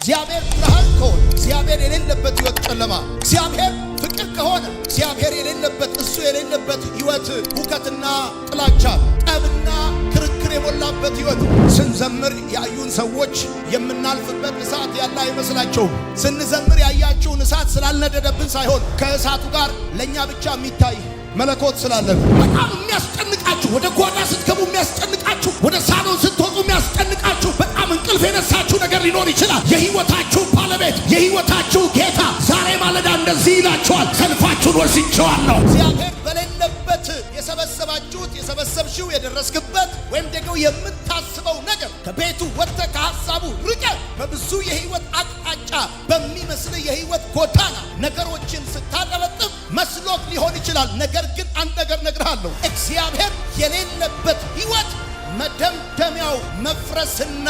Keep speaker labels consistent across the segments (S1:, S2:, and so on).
S1: እግዚአብሔር ብርሃን ከሆነ እግዚአብሔር የሌለበት ህይወት ጨለማ፣ እግዚአብሔር ፍቅር ከሆነ እግዚአብሔር የሌለበት እሱ የሌለበት ህይወት ሁከትና ጥላቻ፣ ጠብና ክርክር የሞላበት ህይወት። ስንዘምር ያዩን ሰዎች የምናልፍበት እሳት ያለ አይመስላቸውም። ስንዘምር ያያችሁን እሳት ስላልነደደብን ሳይሆን ከእሳቱ ጋር ለኛ ብቻ የሚታይ መለኮት ስላለ በጣም የሚያስጨንቃችሁ፣ ወደ ጓዳ ስትገቡ የሚያስጨንቃችሁ፣ ወደ ሳሎን ስትወጡ የሚያስጨንቃችሁ፣ በጣም እንቅልፍ የነሳችሁ ነገር ሊኖር ይችላል። የህይወታችሁ ባለቤት የህይወታችሁ ጌታ ዛሬ ማለዳ እንደዚህ ይላችኋል፣ ሰልፋችሁን ወስጄዋለሁ። እግዚአብሔር በሌለበት የሰበሰባችሁት የሰበሰብሽው የደረስክበት ወይም ደግሞ የምታስበው ነገር ከቤቱ ወጥተህ ከሐሳቡ ርቀህ በብዙ የህይወት አቅጣጫ በሚመስል የህይወት ጎዳና ነገሮችን ስታጠበጥብ መስሎት ሊሆን ይችላል። ነገር ግን አንድ ነገር እነግርሃለሁ፣ እግዚአብሔር የሌለበት ህይወት መደምደሚያው መፍረስና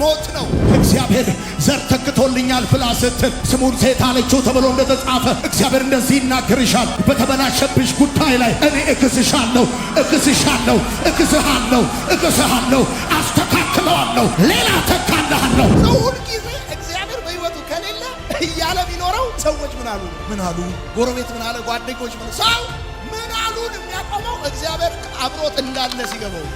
S1: ሞት ነው። እግዚአብሔር ዘር ተክቶልኛል ብላ ስትል ስሙን ሴት አለችው ተብሎ እንደተጻፈ እግዚአብሔር እንደዚህ ይናገርሻል። በተበላሸብሽ ጉዳይ ላይ እኔ እክስሻለሁ፣ እክስሻለሁ፣ እክስሃለሁ፣ እክስሃለሁ፣ አስተካክለዋለሁ፣ ሌላ ተካልሃለሁ። ሁል ጊዜ እግዚአብሔር በህይወቱ ከሌለ እያለ ቢኖረው ሰዎች ምን አሉ ምን አሉ፣ ጎረቤት ምን አለ፣ ጓደኞች ምን ሰው ምን አሉን የሚያቆመው እግዚአብሔር አብሮት እንዳለ ሲገባው።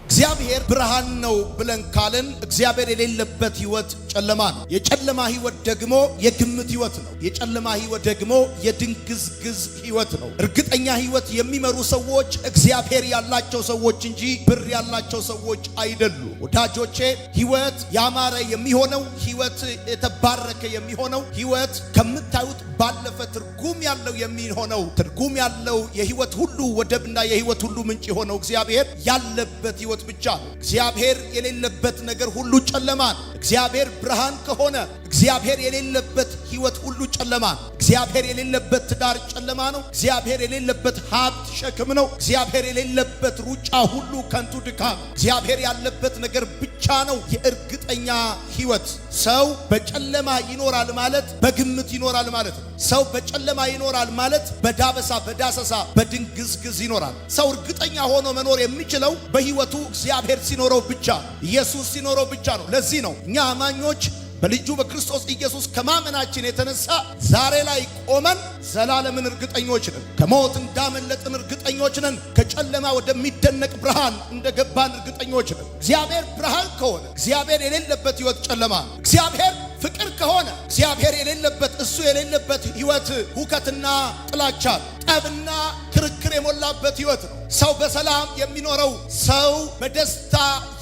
S1: እግዚአብሔር ብርሃን ነው ብለን ካልን እግዚአብሔር የሌለበት ህይወት ጨለማ ነው። የጨለማ ህይወት ደግሞ የግምት ህይወት ነው። የጨለማ ህይወት ደግሞ የድንግዝግዝ ህይወት ነው። እርግጠኛ ህይወት የሚመሩ ሰዎች እግዚአብሔር ያላቸው ሰዎች እንጂ ብር ያላቸው ሰዎች አይደሉም። ወዳጆቼ ህይወት ያማረ የሚሆነው ህይወት የተባረከ የሚሆነው ህይወት ከምታዩት ባለፈ ትርጉም ያለው የሚሆነው ትርጉም ያለው የህይወት ሁሉ ወደብና የህይወት ሁሉ ምንጭ የሆነው እግዚአብሔር ያለበት ህይወት ብቻ ነው። እግዚአብሔር የሌለበት ነገር ሁሉ ጨለማ ነው። እግዚአብሔር ብርሃን ከሆነ እግዚአብሔር የሌለበት ህይወት ሁሉ ጨለማ ነው። እግዚአብሔር የሌለበት ትዳር ጨለማ ነው። እግዚአብሔር የሌለበት ሀብት ሸክም ነው። እግዚአብሔር የሌለበት ሩጫ ሁሉ ከንቱ ድካም። እግዚአብሔር ያለበት ነገር ብቻ ነው የእርግጠኛ ህይወት። ሰው በጨለማ ይኖራል ማለት በግምት ይኖራል ማለት ነው። ሰው በጨለማ ይኖራል ማለት በዳበሳ በዳሰሳ በድንግዝግዝ ይኖራል። ሰው እርግጠኛ ሆኖ መኖር የሚችለው በህይወቱ እግዚአብሔር ሲኖረው ብቻ፣ ኢየሱስ ሲኖረው ብቻ ነው። ለዚህ ነው እኛ አማኞች በልጁ በክርስቶስ ኢየሱስ ከማመናችን የተነሳ ዛሬ ላይ ቆመን ዘላለምን እርግጠኞች ነን። ከሞት እንዳመለጥን እርግጠኞች ነን። ከጨለማ ወደሚደነቅ ብርሃን እንደገባን እርግጠኞች ነን። እግዚአብሔር ብርሃን ከሆነ እግዚአብሔር የሌለበት ህይወት ጨለማ ነው። እግዚአብሔር ፍቅር ከሆነ እግዚአብሔር የሌለበት እሱ የሌለበት ህይወት ሁከትና ጥላቻ፣ ጠብና ክርክር የሞላበት ህይወት ነው። ሰው በሰላም የሚኖረው ሰው በደስታ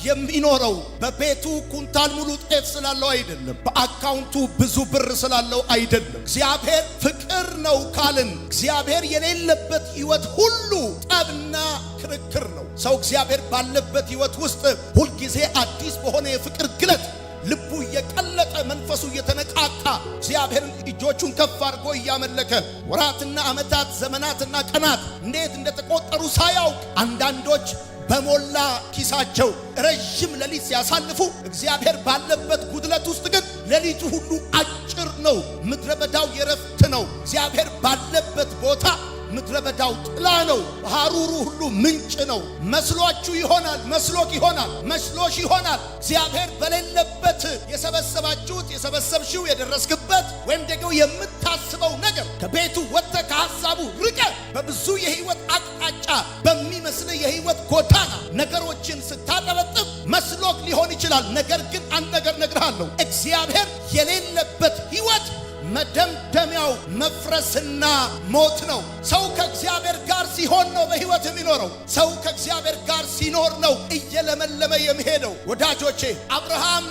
S1: የሚኖረው በቤቱ ኩንታል ሙሉ ጤፍ ስላለው አይደለም፣ በአካውንቱ ብዙ ብር ስላለው አይደለም። እግዚአብሔር ፍቅር ነው ካልን እግዚአብሔር የሌለበት ህይወት ሁሉ ጠብና ክርክር ነው። ሰው እግዚአብሔር ባለበት ህይወት ውስጥ ሁልጊዜ አዲስ በሆነ የፍቅር ግለት ልቡ እየቀለጠ መንፈሱ እየተነቃቃ እግዚአብሔርን እጆቹን ከፍ አድርጎ እያመለከ ወራትና ዓመታት ዘመናትና ቀናት እንዴት እንደተቆጠሩ ሳያውቅ አንዳንዶች በሞላ ኪሳቸው ረጅም ሌሊት ሲያሳልፉ እግዚአብሔር ባለበት ጉድለት ውስጥ ግን ሌሊቱ ሁሉ አጭር ነው። ምድረ በዳው የረፍት ነው። እግዚአብሔር ባለበት ቦታ ምድረ በዳው ጥላ ነው። ሐሩሩ ሁሉ ምንጭ ነው። መስሏችሁ ይሆናል፣ መስሎክ ይሆናል፣ መስሎሽ ይሆናል። እግዚአብሔር በሌለበት የሰበሰባችሁት የሰበሰብሽው የደረስክበት ወይም ደግሞ የምታስበው ነገር ከቤቱ ወጥተህ ከሐሳቡ ርቀህ በብዙ የህይወት አቅጣጫ በሚመስል የህይወት ጎዳና ነገሮችን ስታጠበጥብ መስሎክ ሊሆን ይችላል። ነገር ግን አንድ ነገር እነግርሃለሁ፣ እግዚአብሔር የሌለበት ህይወት መደምደሚያው መፍረስና ሞት ነው። ሰው ከእግዚአብሔር ጋር ሲሆን ነው በህይወት የሚኖረው። ሰው ከእግዚአብሔር ጋር ሲኖር ነው እየለመለመ የሚሄደው። ወዳጆቼ አብርሃም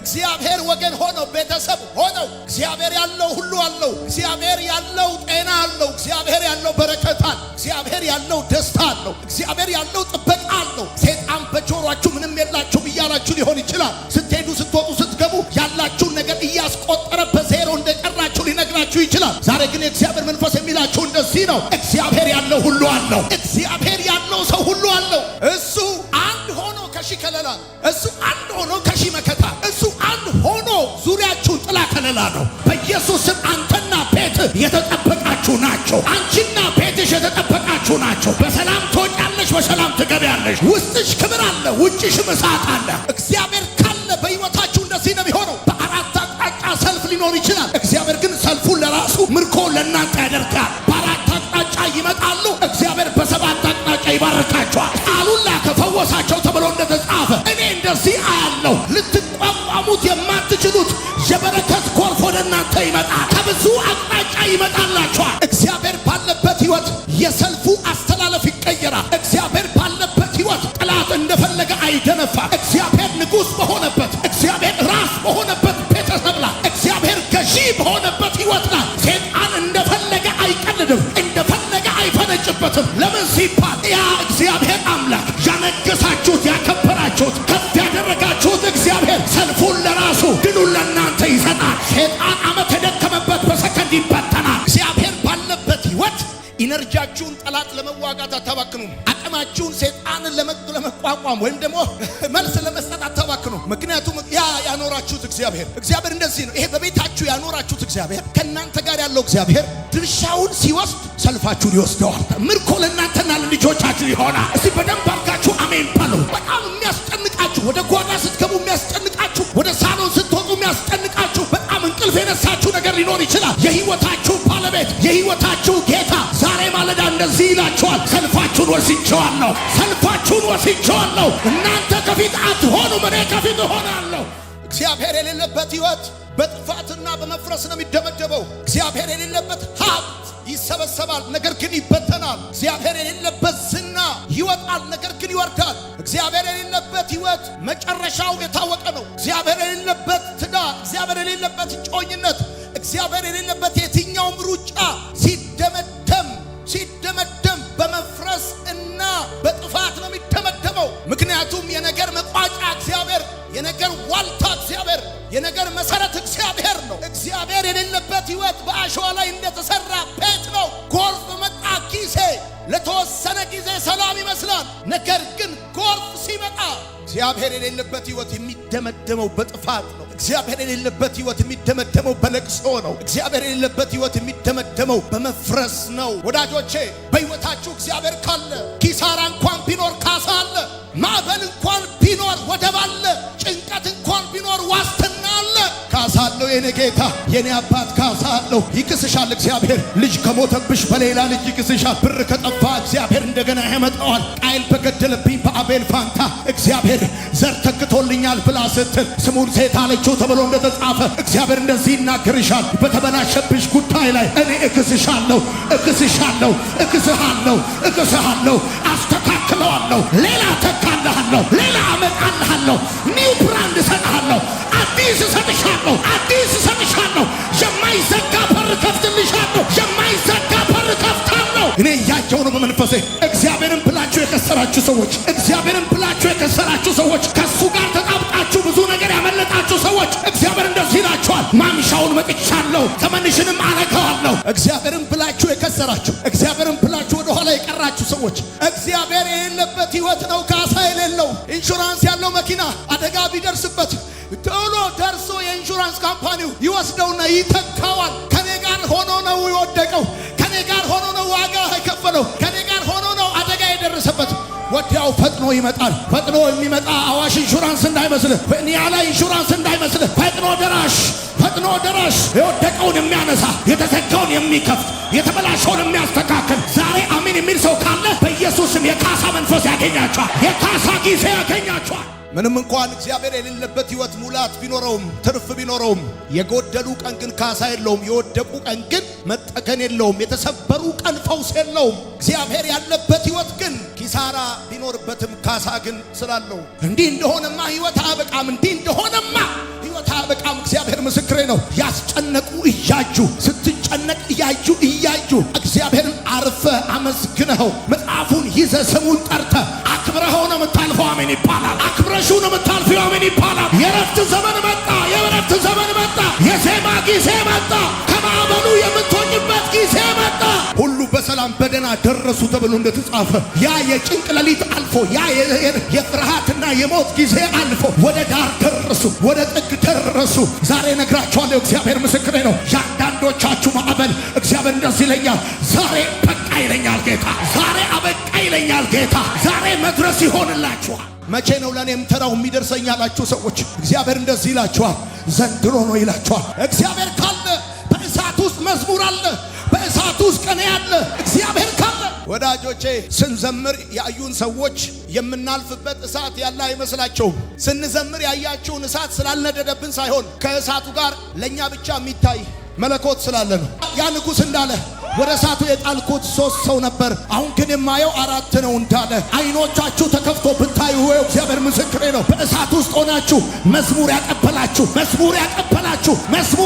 S1: እግዚአብሔር ወገን ሆነው ቤተሰብ ሆነው እግዚአብሔር ያለው ሁሉ አለው። እግዚአብሔር ያለው ጤና አለው። እግዚአብሔር ያለው በረከት አለው። እግዚአብሔር ያለው ደስታ አለው። እግዚአብሔር ያለው ጥበቃ አለው። ሰይጣን በጆሮአችሁ ምንም የላችሁም እያላችሁ ሊሆን ይችላል። ስትሄዱ ስትወጡ ስትገቡ ያላችሁን ነገር እያስቆጠረ በዜሮ እንደቀራችሁ ሊነግራችሁ ይችላል። ዛሬ ግን የእግዚአብሔር መንፈስ የሚላችሁ እንደዚህ ነው፣ እግዚአብሔር ያለው ሁሉ አለው። እግዚአብሔር ያለው ሰው ሁሉ አለው። እሱ አንድ ሆኖ ከሺህ ከለላ ነው። እሱ አንድ ሆኖ ከሺህ መከታ፣ እሱ አንድ ሆኖ ዙሪያችሁን ጥላ ከለላ ነው። በኢየሱስም አንተና ቤት የተጠበቃችሁ ናቸው። አንቺና ቤትሽ የተጠበቃችሁ ናቸው። በሰላም ትወጫለሽ፣ በሰላም ትገቢያለሽ። ውስጥሽ ክብር አለ፣ ውጭሽም እሳት አለ። እግዚአብሔር ካለ በሕይወታችሁ እንደዚህ ነው የሚሆነው። በአራት አቅጣጫ ሰልፍ ሊኖር ይችላል። እግዚአብሔር ግን ሰልፉን ለራሱ ምርኮ ለእናንተ ያደርጋል። በአራት አቅጣጫ ይመጣሉ፣ እግዚአብሔር በሰባት አቅጣጫ ይባርካቸዋል። ቃሉን ላከ ፈወሳቸው ተብሎ እንደተጻፈ እኔ እንደዚህ አያለሁ። ልትቋቋሙት የማትችሉት የበረከት ጎርፍ ወደ እናንተ ይመጣል። ከብዙ አቅጣጫ ይመጣላችኋል። እግዚአብሔር ባለበት ሕይወት የሰልፉ አስተላለፍ ይቀየራል። እግዚአብሔር ባለበት ሕይወት ጠላት እንደፈለገ አይደነፋም። እግዚአብሔር ንጉሥ በሆነበት፣ እግዚአብሔር ራስ በሆነበት ቤተሰብ ላይ፣ እግዚአብሔር ገዢ በሆነበት ሕይወት ላይ ሰይጣን እንደፈለገ አይቀልድም፣ እንደፈለገ አይፈነጭበትም። ለምን ሲባል ያ እግዚአብሔር አምላክ ያነገሳችሁት፣ ያከበራችሁት፣ ከፍ ያደረጋችሁት እግዚአብሔር ሰልፉን ለራሱ ድሉን ለእናንተ ይሰጣል። ሰይጣን ዓመት የደከመበት በሰከንድ ይበተናል። እግዚአብሔር ባለበት ሕይወት ኢነርጂያችሁን ጠላት ለመዋጋት አታባክኑም። አቅማችሁን ሰይጣንን ለመቋቋም ወይም ደግሞ መልስ ለመስጠት አታባክኑ። ምክንያቱም ያ ያኖራችሁት እግዚአብሔር እንደዚህ ነው። ይሄ በቤታችሁ ያኖራችሁት እግዚአብሔር፣ ከእናንተ ጋር ያለው እግዚአብሔር ድርሻውን ሲወስድ ሰልፋችሁን ይወስደዋል። ምርኮ ለእናንተና ለልጆቻችሁ ይሆናል። እስቲ በደንብ አድርጋችሁ አሜን በሉ። በጣም የሚያስጨንቃችሁ፣ ወደ ጓዳ ስትገቡ የሚያስጨንቃችሁ፣ ወደ ሳሎን ስትወጡ የሚያስጨንቃችሁ፣ በጣም እንቅልፍ የነሳችሁ ነገር ሊኖር ይችላል። የሕይወታችሁ ባለቤት፣ የሕይወታችሁ ጌታ ዛሬ ማለዳ እንደዚህ ይላችኋል፣ ሰልፋችሁን ወስጄዋለሁ፣ ሰልፋችሁን ወስጄዋለሁ። እናንተ ከፊት አትሆኑም፣ እኔ ከፊት እሆናለሁ። እግዚአብሔር የሌለበት ሕይወት በጥፋትና በመፍረስ ነው የሚደመደበው። እግዚአብሔር የሌለበት ሀብት ይሰበሰባል፣ ነገር ግን ይበተናል። እግዚአብሔር የሌለበት ዝና ይወጣል፣ ነገር ግን ይወርዳል። እግዚአብሔር የሌለበት ሕይወት መጨረሻው የታወቀ ነው። እግዚአብሔር የሌለበት ትዳር፣ እግዚአብሔር የሌለበት ጮኝነት፣ እግዚአብሔር የሌለበት የትኛውም ሩጫ ሲደመደም በመፍረስ እና በጥፋት ነው የሚደመደመው። ምክንያቱም የነገር መቋጫ እግዚአብሔር፣ የነገር ዋልታ እግዚአብሔር፣ የነገር መሰረት እግዚአብሔር ነው። እግዚአብሔር የሌለበት ሕይወት በአሸዋ ላይ እንደተሰራ ቤት ነው። ጎርፍ በመጣ ጊዜ ለተወሰነ ጊዜ ሰላም ይመስላል። ነገር ግን ጎርፍ ሲመጣ እግዚአብሔር የሌለበት ሕይወት የሚደመደመው በጥፋት ነው። እግዚአብሔር የሌለበት ሕይወት የሚደመደመው በለቅሶ ነው። እግዚአብሔር የሌለበት ሕይወት የሚደመደመው በመፍረስ ነው። ወዳጆቼ በሕይወታችሁ እግዚአብሔር ካለ ኪሳራ እንኳን ቢኖር ካሳ አለ። ማዕበል እንኳን ቢኖር ወደብ አለ። ጭንቀት እንኳን ቢኖር ዋስትና አለ። ካሳ አለው። የኔ ጌታ የኔ አባት ካሳ አለው። ይክስሻል እግዚአብሔር። ልጅ ከሞተብሽ በሌላ ልጅ ይክስሻል። ብር ከጠፋ እግዚአብሔር እንደገና ያመጣዋል። ቃየል በገደለብኝ በአቤል ፋንታ እግዚአብሔር ዘር ተክቶልኛል ብላ ስትል ስሙን ሴት አለችው ተብሎ እንደተጻፈ እግዚአብሔር እንደዚህ ይናገርሻል። በተበላሸብሽ ጉዳይ ላይ እኔ እክስሻለሁ፣ እክስሃለሁ፣ አስተካክለዋለሁ፣ ሌላ ተካልሃለሁ፣ ሌላ አመጣልሃለሁ፣ ኒው ብራንድ እሰጥሃለሁ፣ አዲስ እሰጥሻለሁ፣ የማይዘጋ በር ከፍትልሻለሁ፣ የማይዘጋ በር ከፍታለሁ። እኔ እያየሁ ነው በመንፈሴ። እግዚአብሔርን ብላችሁ የከሰራችሁ ሰዎች፣ ከሱ ጋር ተጣብቃችሁ ብዙ ነገር ያመለጣችሁ ሰዎች እግዚአብሔር እንደዚህ ይላችኋል፣ ማምሻውን መጥቻለሁ፣ ዘመንሽንም አረገዋለሁ። እግዚአብሔርን ብላችሁ የከሰራችሁ፣ እግዚአብሔርን ብላችሁ ወደ ኋላ የቀራችሁ ሰዎች እግዚአብሔር የሌለበት ሕይወት ነው ካሳ የሌለው። ኢንሹራንስ ያለው መኪና አደጋ ቢደርስበት ቶሎ ደርሶ የኢንሹራንስ ካምፓኒው ይወስደውና ይተካዋል። ከኔ ጋር ሆኖ ነው የወደቀው፣ ከኔ ጋር ሆኖ ነው ዋጋ የከፈለው፣ ከኔ ጋር ሆኖ ነው አደጋ የደረሰበት። ወዲያው ፈጥኖ ይመጣል። ፈጥኖ የሚመጣ አዋሽ ኢንሹራንስ እንዳይመስልህ፣ ኒያላ ኢንሹራንስ እንዳይመስልህ። ፈጥኖ ደራሽ የወደቀውን የሚያነሳ፣ የተዘጋውን የሚከፍት፣ የተበላሸውን የሚያስተካክል። ዛሬ አሜን የሚል ሰው ካለ በኢየሱስም የካሳ መንፈስ ያገኛቸዋል፣ የካሳ ጊዜ ያገኛቸዋል። ምንም እንኳን እግዚአብሔር የሌለበት ሕይወት ሙላት ቢኖረውም ትርፍ ቢኖረውም የጎደሉ ቀን ግን ካሳ የለውም። የወደቁ ቀን ግን መጠገን የለውም። የተሰበሩ ቀን ፈውስ የለውም። እግዚአብሔር ያለበት ሕይወት ግን ኪሳራ ቢኖርበትም ካሳ ግን ስላለው እንዲህ እንደሆነማ ሕይወት አያበቃም። እግዚአብሔር ምስክሬ ነው። ያስጨነቁ እያዩ ስትጨነቅ እያዩ እግዚአብሔርን አርፈ አመስግነኸው መጽሐፉን ይዘ ስሙን ጠርተ አክብረኸው ነው የምታልፈው። አሜን ይባላል። አክብረሽው ነው የምታልፈው። አሜን ይባላል። የረፍት ዘመን መጣ። የዜማ ጊዜ መጣ። ከማዕበሉ የምትሆኝበት ጊዜ መጣ። ሁሉ በሰላም በደህና ደረሱ ተብሎ እንደተጻፈ ያ የጭንቅ ሌሊት አልፎ ያ የፍርሃትና የሞት ጊዜ አልፎ ወደ ዳር ደረሱ፣ ወደ ጥግ ደረሱ። ዛሬ ነግራችኋለሁ። እግዚአብሔር ምስክሬ ነው። ያንዳንዶቻችሁ ማዕበል እግዚአብሔር እንደዚህ ይለኛል፣ ዛሬ በቃ ይለኛል ጌታ። ዛሬ አበቃ ይለኛል
S2: ጌታ ዛሬ መድረስ ይሆንላችኋል።
S1: መቼ ነው ለኔም ተራው የሚደርሰኝ ያላችሁ ሰዎች እግዚአብሔር እንደዚህ ይላችኋል፣ ዘንድሮ ነው ይላችኋል። እግዚአብሔር ካለ በእሳት ውስጥ መዝሙር አለ፣ በእሳት ውስጥ ቅኔ አለ። እግዚአብሔር ካለ ወዳጆቼ ስንዘምር ያዩን ሰዎች የምናልፍበት እሳት ያለ አይመስላቸውም። ስንዘምር ያያችሁን እሳት ስላልነደደብን ሳይሆን ከእሳቱ ጋር ለኛ ብቻ የሚታይ መለኮት ስላለ ነው። ያ ንጉሥ እንዳለ ወደ እሳቱ የጣልኩት 3 ሰው ነበር፣ አሁን ግን የማየው 4 ነው እንዳለ አይኖቻችሁ ተከፍቶ ብታዩ እግዚአብሔር ምስክሬ ነው። በእሳት ውስጥ ሆናችሁ መዝሙር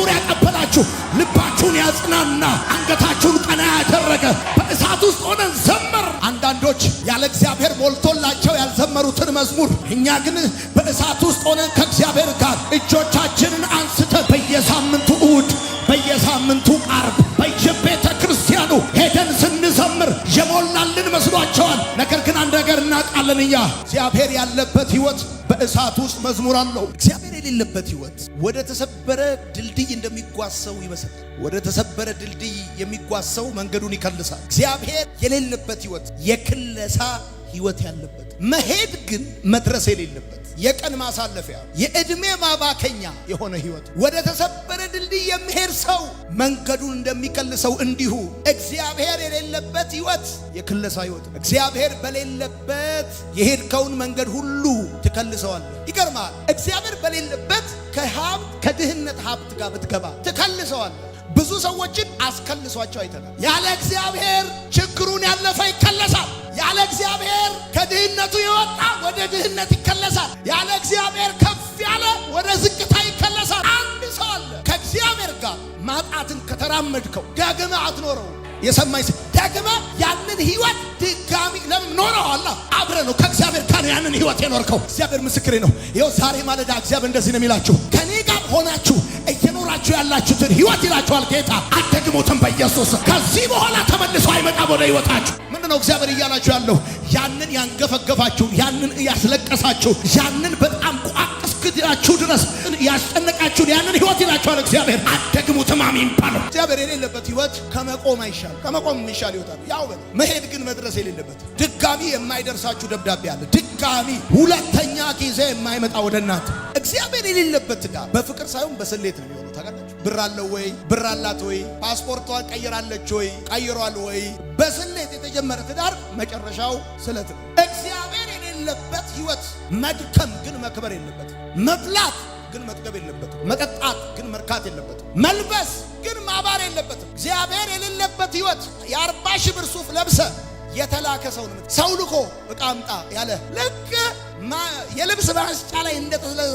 S1: ያቀበላችሁ ልባችሁን ያጽናና አንገታችሁን ቀና ያደረገ በእሳት ውስጥ ሆነን ዘመር። አንዳንዶች ያለ እግዚአብሔር ሞልቶላቸው ያልዘመሩትን መዝሙር እኛ ግን በእሳት ውስጥ ሆነን ከእግዚአብሔር ጋር እጆቻችንን አንስተን በየሳምንቱ እሁድ በየሳምንቱ ዓርብ በየቤተ ክርስቲያኑ ሄደን ስንዘምር የሞላልን መስሏቸዋል። ነገር ግን አንድ ነገር እናውቃለን፣ እኛ እግዚአብሔር ያለበት ሕይወት በእሳት ውስጥ መዝሙር አለው። እግዚአብሔር የሌለበት ሕይወት ወደ ተሰበረ ድልድይ እንደሚጓዝ ሰው ይመስላል። ወደ ተሰበረ ድልድይ የሚጓዝ ሰው መንገዱን ይከልሳል። እግዚአብሔር የሌለበት ሕይወት የክለሳ ሕይወት ያለበት፣ መሄድ ግን መድረስ የሌለበት የቀን ማሳለፊያ የእድሜ ማባከኛ የሆነ ሕይወት። ወደ ተሰበረ ድልድይ የሚሄድ ሰው መንገዱን እንደሚከልሰው እንዲሁ እግዚአብሔር የሌለበት ሕይወት የክለሳ ሕይወት። እግዚአብሔር በሌለበት የሄድከውን መንገድ ሁሉ ትከልሰዋለህ። ይገርማል። እግዚአብሔር በሌለበት ከድህነት ሀብት ጋር ብትገባ ትከልሰዋለህ። ብዙ ሰዎችን አስከልሷቸው አይተናል። ያለ እግዚአብሔር ችግሩን ያለፈ ይከለሳል። ያለ እግዚአብሔር ከድህነቱ የወጣ ወደ ድህነት ይከለሳል። ያለ እግዚአብሔር ከፍ ያለ ወደ ዝቅታ ይከለሳል። አንድ ሰው አለ ከእግዚአብሔር ጋር ማጣትን ከተራመድከው ደግመህ አትኖረው። የሰማኝ ደግመህ ያንን ሕይወት ድጋሚ ለምን ኖረዋል? አብረህ ነው ከእግዚአብሔር ጋር ያንን ሕይወት የኖርከው። እግዚአብሔር ምስክሬ ነው። ይኸው ዛሬ ማለዳ እግዚአብሔር እንደዚህ ነው የሚላችሁ፣ ከኔ ጋር ሆናችሁ እየኖራችሁ ያላችሁትን ሕይወት ይላችኋል ጌታ፣ አትደግሙትም በኢየሱስ። ከዚህ በኋላ ተመልሶ አይመጣም ወደ ሕይወታችሁ። ምንድነው እግዚአብሔር እያላችሁ ያለው? ያንን ያንገፈገፋችሁ፣ ያንን ያስለቀሳችሁ፣ ያንን በጣም እስክትላችሁ ድረስ ያስጨነቃችሁን ያንን ሕይወት ይላችኋል እግዚአብሔር፣ አትደግሙትም። አሜን ባለው። እግዚአብሔር የሌለበት ሕይወት ከመቆም አይሻል፣ ከመቆም የሚሻል ይወጣል። ያው መሄድ ግን መድረስ የሌለበት ድጋሚ የማይደርሳችሁ ደብዳቤ አለ። ድጋሚ ሁለተኛ ጊዜ የማይመጣ ወደ እናንተ። እግዚአብሔር የሌለበት ትዳር በፍቅር ሳይሆን በስሌት ነው የሚሆነው። ታውቃላችሁ? ብር አለው ወይ? ብር አላት ወይ? ፓስፖርቷን ቀይራለች ወይ? ቀይሯል ወይ? በስሌት የተጀመረ ትዳር መጨረሻው ስለት ነው። እግዚአብሔር የሌለበት ሕይወት መድከም ግን መክበር የለበትም። መብላት ግን መጥገብ የለበትም። መጠጣት ግን መርካት የለበትም። መልበስ ግን ማባር የለበትም። እግዚአብሔር የሌለበት ሕይወት የ40 ሺህ ብር ሱፍ ለብሰ የተላከ ሰው ልኮ ዕቃ አምጣ ያለ ልክ የልብስ ማስጫ ላይ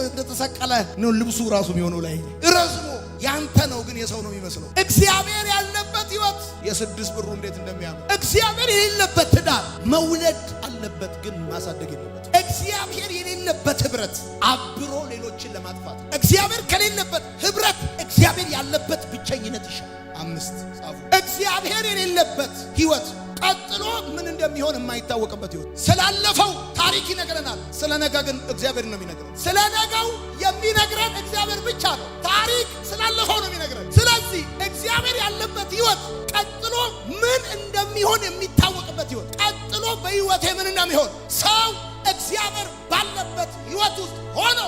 S1: እንደተሰቀለ ነው ልብሱ ራሱ የሚሆነው ላይ ረዝሞ ያንተ ነው ግን የሰው ነው የሚመስለው። እግዚአብሔር ያለበት ሕይወት የ6 ብሩ እንዴት እንደሚያምር። እግዚአብሔር የሌለበት ትዳር መውለድ አለበት ግን ማሳደግ የለበት። እግዚአብሔር የሌለበት ህብረት አብሮ ሌሎችን ለማጥፋት። እግዚአብሔር ከሌለበት ህብረት እግዚአብሔር ያለበት ብቸኝነት ይሻላል። 5 ጻፉ። እግዚአብሔር የሌለበት ሕይወት ቀጥሎ ምን እንደሚሆን የማይታወቅበት ሕይወት። ስላለፈው ታሪክ ይነግረናል፣ ስለ ነገ ግን እግዚአብሔር ነው የሚነግረን። ስለ ነገው የሚነግረን እግዚአብሔር ብቻ ነው። ታሪክ ስላለፈው ነው የሚነግረን። ስለዚህ እግዚአብሔር ያለበት ሕይወት ቀጥሎ ምን እንደሚሆን የሚታወቅበት ሕይወት። ቀጥሎ በሕይወቴ ምን እንደሚሆን ሰው እግዚአብሔር ባለበት ሕይወት ውስጥ ሆኖ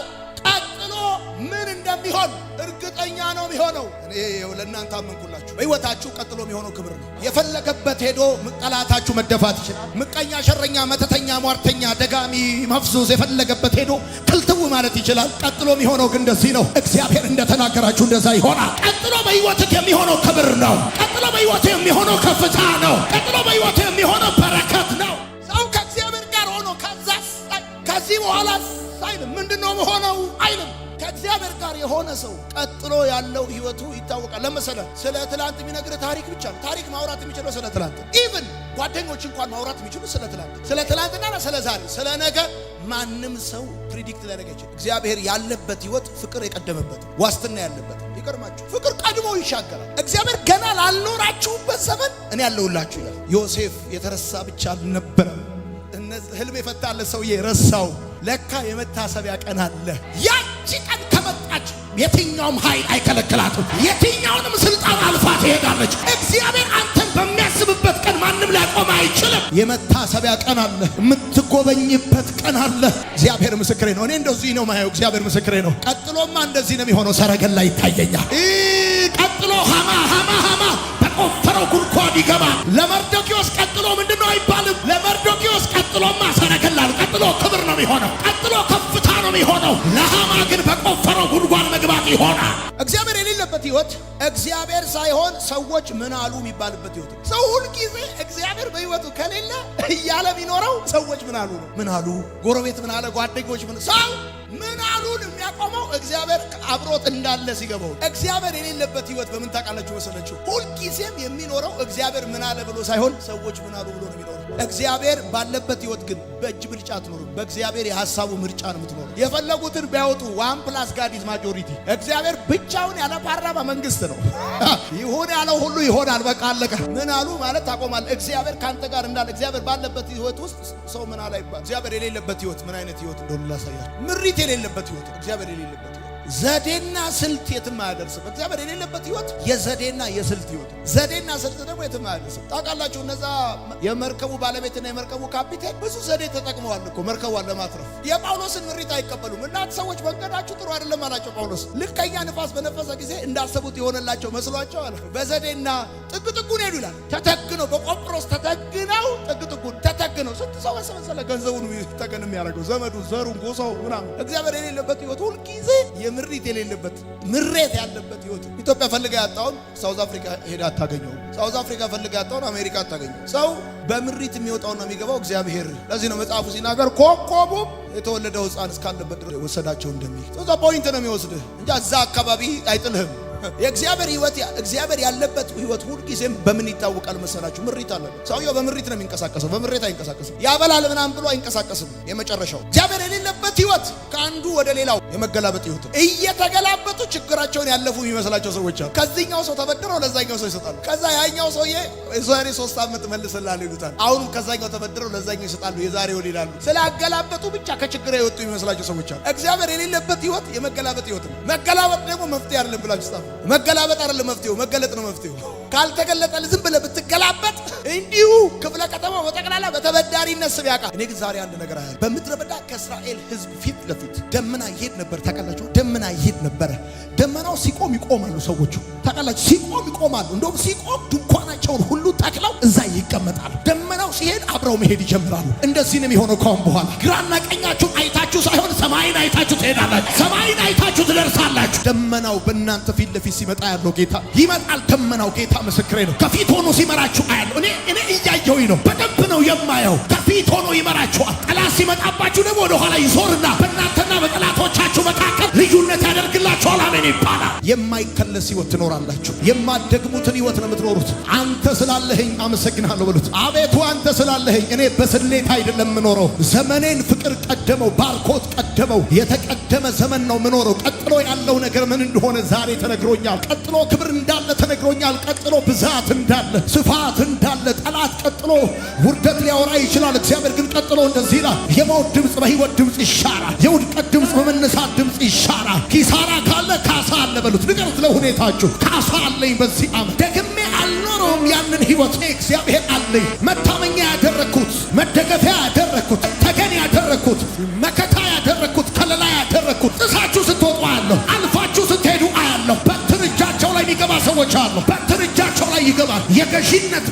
S1: ቀጥሎ ምን እንደሚሆን እርግጠኛ ነው የሚሆነው። እኔ ለእናንተ አመንኩላችሁ። በሕይወታችሁ ቀጥሎ የሚሆነው ክብር ነው። የፈለገበት ሄዶ ጠላታችሁ መደፋት ይችላል። ምቀኛ፣ ሸረኛ፣ መተተኛ፣ ሟርተኛ፣ ደጋሚ፣ መፍዙዝ የፈለገበት ሄዶ ክልትው ማለት ይችላል። ቀጥሎ የሚሆነው ግን እንደዚህ ነው። እግዚአብሔር እንደተናገራችሁ እንደዛ ይሆናል። ቀጥሎ በሕይወትህ የሚሆነው ክብር ነው። ቀጥሎ በሕይወትህ የሚሆነው ከፍታ ነው። ቀጥሎ በሕይወትህ የሚሆነው በረከት ነው። ሰው ከእግዚአብሔር ጋር ሆኖ ከዚህ በኋላ አይልም። ምንድነው መሆነው አይልም። ከእግዚአብሔር ጋር የሆነ ሰው ቀጥሎ ያለው ሕይወቱ ይታወቃል። ለምሳሌ ስለ ትላንት የሚነግር ታሪክ ብቻ ነው። ታሪክ ማውራት የሚችለው ስለ ትላንት፣ ኢቭን ጓደኞች እንኳን ማውራት የሚችሉት ስለ ትላንትና ስለ ዛሬ፣ ስለ ነገ ማንም ሰው ፕሪዲክት ሊያደርግ አይችልም። እግዚአብሔር ያለበት ሕይወት ፍቅር የቀደመበት ዋስትና ያለበት። ይገርማችሁ፣ ፍቅር ቀድሞ ይሻገራል። እግዚአብሔር ገና ላልኖራችሁበት ዘመን እኔ ያለሁላችሁ ይላል። ዮሴፍ የተረሳ ብቻ አልነበረም። ህልም የፈታለት ሰውዬ ረሳው። ለካ የመታሰቢያ ቀን አለ። ያቺ ቀን ከመጣች የትኛውም ኃይል አይከለክላትም። የትኛውንም ስልጣን አልፋ ትሄዳለች። እግዚአብሔር አንተን በሚያስ
S2: የምታስብበት ቀን ማንም ሊያቆም አይችልም።
S1: የመታሰቢያ ቀን አለ፣ የምትጎበኝበት ቀን አለ። እግዚአብሔር ምስክሬ ነው። እኔ እንደዚህ ነው ማየው። እግዚአብሔር ምስክሬ ነው። ቀጥሎማ እንደዚህ ነው የሚሆነው። ሰረገላ ይታየኛል።
S2: ቀጥሎ ሃማ በቆፈረው ጉድጓድ ይገባል። ለመርዶክዮስ ቀጥሎ ምንድነው አይባልም። ለመርዶክዮስ ቀጥሎማ ሰረገላ ነው። ቀጥሎ ክብር ነው የሚሆነው። ቀጥሎ ከፍታ ነው የሚሆነው። ለሃማ ግን በቆፈረው ጉድጓድ መግባት ይሆናል።
S1: እግዚአብሔር የሌለበት ህይወት እግዚአብሔር ሳይሆን ሰዎች ምን አሉ የሚባልበት ህይወት። ሰው ሁሉ ጊዜ እግዚአብሔር በህይወቱ ከሌለ እያለ የሚኖረው ሰዎች ምን አሉ ነው። ምን አሉ፣ ጎረቤት ምን አለ፣ ጓደኞች ምን ሰው ምን አሉን የሚያቆመው እግዚአብሔር አብሮት እንዳለ ሲገባው። እግዚአብሔር የሌለበት ህይወት በምን ታውቃላችሁ መሰለችሁ? ሁሉ ጊዜም የሚኖረው እግዚአብሔር ምን አለ ብሎ ሳይሆን ሰዎች ምን አሉ ብሎ ነው የሚኖረው። እግዚአብሔር ባለበት ህይወት ግን በእጅ ብልጫ አትኖርም። በእግዚአብሔር የሐሳቡ ምርጫ ነው የምትኖረው። የፈለጉትን ቢያወጡ ዋን ፕላስ ጋድ ኢዝ ማጆሪቲ። እግዚአብሔር ብቻውን ያለ ፓርላማ መንግስት ነው። ይሁን ያለው ሁሉ ይሆናል። በቃ አለቀ። ምን አሉ ማለት ታቆማለህ። እግዚአብሔር ካንተ ጋር እንዳለ እግዚአብሔር ባለበት ህይወት ውስጥ ሰው ምን አለ ይባል። እግዚአብሔር የሌለበት ህይወት ምን አይነት ህይወት እንደሆነ ላሳያችሁ። ምሪት የሌለበት ህይወት፣ እግዚአብሔር የሌለበት ህይወት፣ ዘዴና ስልት የትም አያደርስም። እግዚአብሔር የሌለበት ህይወት የዘዴና የስልት ህይወት። ዘዴና ስልት ደግሞ የትም አያደርስም። ታውቃላችሁ፣ እነዛ የመርከቡ ባለቤትና የመርከቡ ካፒቴን ብዙ ዘዴ ተጠቅመዋል እኮ መርከቧን ለማትረፍ። የጳውሎስን ምሪት አይቀበሉም። እናንተ ሰዎች መንገዳችሁ ጥሩ አይደለም አላቸው ጳውሎስ። ልከኛ ንፋስ በነፈሰ ጊዜ እንዳሰቡት የሆነላቸው መስሏቸው አለ። በዘዴና ጥግ ጥጉን ሄዱ ይላል። ተተግነው በቆጵሮስ ተተግነው ጥግ ጥጉን ተተግነው ስንት ሰው መሰለ ገንዘቡን ተገን የሚያደርገው ዘመዱን፣ ዘሩን፣ ጎሳው ምናምን። እግዚአብሔር የሌለበት ህይወት ሁልጊዜ ምሪት የሌለበት ምሬት ያለበት ህይወት። ኢትዮጵያ ፈልጋ ያጣውን ሳውዝ አፍሪካ ሄዳ አታገኘው። ሳውዝ አፍሪካ ፈልጋ ያጣውን አሜሪካ አታገኘው። ሰው በምሪት የሚወጣውና የሚገባው እግዚአብሔር። ለዚህ ነው መጽሐፉ ሲናገር ኮከቡ የተወለደው ሕፃን እስካለበት ድረስ ወሰዳቸው እንደሚል። እዛ ፖይንት ነው የሚወስድህ እንጂ እዛ አካባቢ አይጥልህም። የእግዚአብሔር ህይወት እግዚአብሔር ያለበት ህይወት ሁልጊዜም በምን ይታወቃል መሰላችሁ? ምሪት አለበት። ሰውየው በምሪት ነው የሚንቀሳቀሰው፣ በምሬት አይንቀሳቀስም። ያበላል ምናምን ብሎ አይንቀሳቀስም። የመጨረሻው እግዚአብሔር የሌለበት ህይወት ከአንዱ ወደ ሌላው የመገላበጥ ህይወት። እየተገላበጡ ችግራቸውን ያለፉ የሚመስላቸው ሰዎች አሉ። ከዚህኛው ሰው ተበድረው ለዛኛው ሰው ይሰጣሉ። ከዛ ያኛው ሰውዬ የዛሬ 3 ዓመት መልስላል ይሉታል። አሁንም ከዛኛው ተበድረው ለዛኛው ይሰጣሉ። የዛሬውን ይላሉ። ስላገላበጡ ብቻ ከችግር የወጡ የሚመስላቸው ሰዎች አሉ። እግዚአብሔር የሌለበት ህይወት የመገላበጥ ህይወት ነው። መገላበጥ ደግሞ መፍትሄ አይደለም ብላችሁ ጻፉ። መገላበጥ አይደለም መፍትሄው፣ መገለጥ ነው መፍትሄው። ካልተገለጠ ዝም ብለህ ብትገላበጥ እንዲሁ ክፍለ ከተማው በጠቅላላ በተበዳሪነት ስም ያውቃል። እኔ ግን ዛሬ አንድ ነገር አያለሁ። በምድረ በዳ ከእስራኤል ህዝብ ፊት ለፊት ደመና ይሄድ ነበር። ታውቃላችሁ? ደመና ይሄድ ነበረ። ደመናው ሲቆም ይቆማሉ ሰዎቹ። ታውቃላችሁ? ሲቆም ይቆማሉ። እንደውም ሲቆም ድንኳናቸውን ሁሉ ተክለው እዛ ይቀመጣሉ። ደመናው ሲሄድ አብረው መሄድ ይጀምራሉ። እንደዚህ ነው የሚሆነው ከአሁን በኋላ። ግራና ቀኛችሁን አይታችሁ ሳይሆን ሰማይን አይታችሁ ትሄዳላችሁ። ሰማይን አይታችሁ ትደርሳላችሁ። ደመናው በእናንተ ፊት ለፊት ሲመጣ ያለው ጌታ ይመጣል። ደመናው ጌታ ምስክሬ ነው። ከፊት ሆኖ ሲመራችሁ አያለሁ። እኔ እያየሁኝ ነው። በደንብ ነው የማየው። ከፊት ሆኖ ይመራችኋል። ጠላት ሲመጣባችሁ ደግሞ ወደ ኋላ ይዞርና በእናንተና በጠላቶቻችሁ መካከል ልዩነት ያደርግላችኋል። አሜን ይባላል። የማይከለስ ህይወት ትኖራላችሁ። የማትደግሙትን ህይወት ነው የምትኖሩት። አንተ ስላለህኝ አመሰግናለሁ በሉት። አቤቱ አንተ ስላለህኝ እኔ በስሌት አይደለም የምኖረው። ዘመኔን ፍቅር ቀደመው፣ ባርኮት ቀደመው። የተቀደመ ዘመን ነው የምኖረው። ቀጥሎ ያለው ነገር ምን እንደሆነ ዛሬ ተነግሮኛል። ቀጥሎ ክብር እንዳለ ተነግሮኛል። ቀጥሎ ብዛት እንዳለ፣ ስፋት እንዳለ። ጠላት ቀጥሎ ውርደት ሊያወራ ይችላል። እግዚአብሔር ግን ቀጥሎ እንደዚህ ይላል። የሞት ድምፅ በህይወት ድምፅ ይሻራል። የውድቀት ድምፅ በመነሳት ድምፅ ይሻራል። ኪሳራ ካለ ካሳ አለ በሉት። ንገሩት ለሁኔታችሁ። ካሳ አለኝ በዚህ ዓመት ደግሜ አልኖረውም። ያንን ህይወት እግዚአብሔር አለኝ። መታመኛ ያደረግኩት፣ መደገፊያ ያደረግኩት፣ ተገን ያደረግኩት፣ መከታ ያደረግኩት፣ ከለላ ያደረግኩት። ጥሳችሁ ስትወጡ አያለሁ። አልፋችሁ ስትሄዱ አያለሁ። በትር እጃቸው ላይ የሚገባ ሰዎች አሉ። በትር እጃቸው ላይ ይገባል። የገዢነት